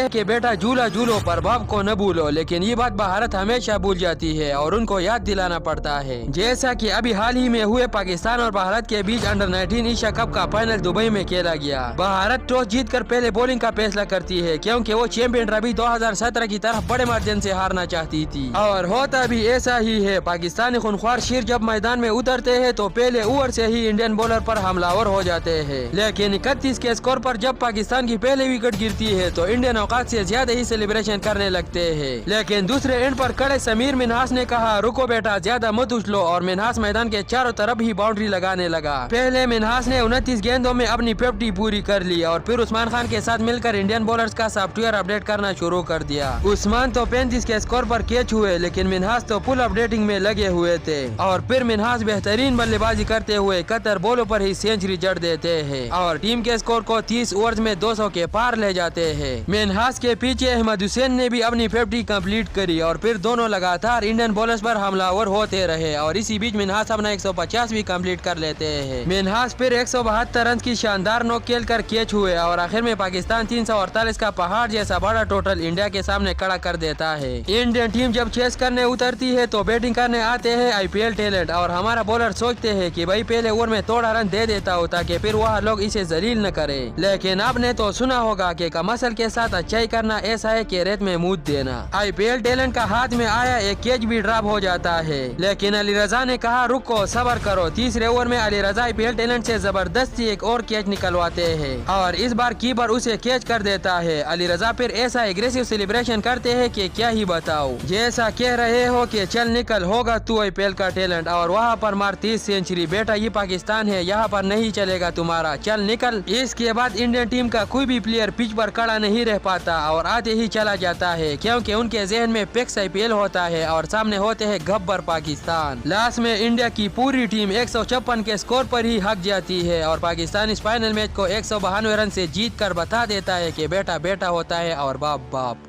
कि बेटा झूला झूलो पर बाप को न भूलो, लेकिन ये बात भारत हमेशा भूल जाती है और उनको याद दिलाना पड़ता है। जैसा कि अभी हाल ही में हुए पाकिस्तान और भारत के बीच अंडर-19 एशिया कप का फाइनल दुबई में खेला गया। भारत टॉस जीतकर पहले बॉलिंग का फैसला करती है क्योंकि वो चैंपियन ट्रॉफी 2017 की तरफ बड़े मार्जिन से हारना चाहती थी और होता भी ऐसा ही है। पाकिस्तानी खूंखार शेर जब मैदान में उतरते हैं तो पहले ओवर से ही इंडियन बॉलर पर हमलावर हो जाते हैं, लेकिन 31 के स्कोर पर जब पाकिस्तान की पहली विकेट गिरती है तो इंडियन औकात से ज्यादा ही सेलिब्रेशन करने लगते हैं। लेकिन दूसरे एंड पर खड़े समीर मिन्हास ने कहा, रुको बेटा, ज्यादा मत उछलो, और मिन्हास मैदान के चारों तरफ ही बाउंड्री लगाने लगा। पहले मिन्हास ने 29 गेंदों में अपनी 50 पूरी कर ली और फिर उस्मान खान के साथ मिलकर इंडियन बॉलर्स का सॉफ्टवेयर अपडेट करना शुरू कर दिया। उस्मान तो 35 के स्कोर पर कैच हुए, लेकिन मिन्हास तो फुल अपडेटिंग में लगे हुए थे और फिर मिन्हास बेहतरीन बल्लेबाजी करते हुए 71 बॉलों पर ही सेंचुरी जड़ देते हैं और टीम के स्कोर को 30 ओवर्स में 200 के पार ले जाते हैं। मिन्हास के पीछे अहमद हुसैन ने भी अपनी 50 कंप्लीट करी और फिर दोनों लगातार इंडियन बॉलर्स पर हमलावर होते रहे और इसी बीच मिन्हास अपना 150 भी कंप्लीट कर लेते हैं। मिन्हास फिर 172 रन की शानदार नॉक खेल कर कैच हुए और आखिर में पाकिस्तान 348 का पहाड़ जैसा बड़ा टोटल इंडिया के सामने खड़ा कर देता है। इंडियन टीम जब चेस करने उतरती है तो बैटिंग करने आते हैं IPL टैलेंट और हमारा बॉलर सोचते हैं कि भाई पहले ओवर में थोड़ा रन दे देता हो ताकि फिर वह लोग इसे जलील न करे। लेकिन आपने तो सुना होगा कि कमसल के साथ अच्छाई करना ऐसा है कि रेत में मुँह देना। IPL टैलेंट का हाथ में आया एक कैच भी ड्रॉप हो जाता है, लेकिन अली रजा ने कहा रुको सबर करो। तीसरे ओवर में अली रजा IPL टैलेंट से जबरदस्ती एक और कैच निकलवाते हैं और इस बार कीपर उसे कैच कर देता है। अली रजा फिर ऐसा एग्रेसिव सेलिब्रेशन करते हैं कि क्या ही बताओ, जैसा कह रहे हो कि चल निकल, होगा तू IPL का टैलेंट, और वहाँ पर मार 30 सेंचुरी। बेटा ये पाकिस्तान है, यहाँ पर नहीं चलेगा तुम्हारा, चल निकल। इसके बाद इंडियन टीम का कोई भी प्लेयर पिच पर खड़ा नहीं रह पाता और आते ही चला जाता है क्योंकि उनके जहन में फिक्स IPL होता है और सामने होते हैं गब्बर पाकिस्तान। लास्ट में इंडिया की पूरी टीम 156 के स्कोर पर ही हक जाती है और पाकिस्तान इस फाइनल मैच को 192 रन से जीत कर बता देता है कि बेटा बेटा होता है और बाप बाप।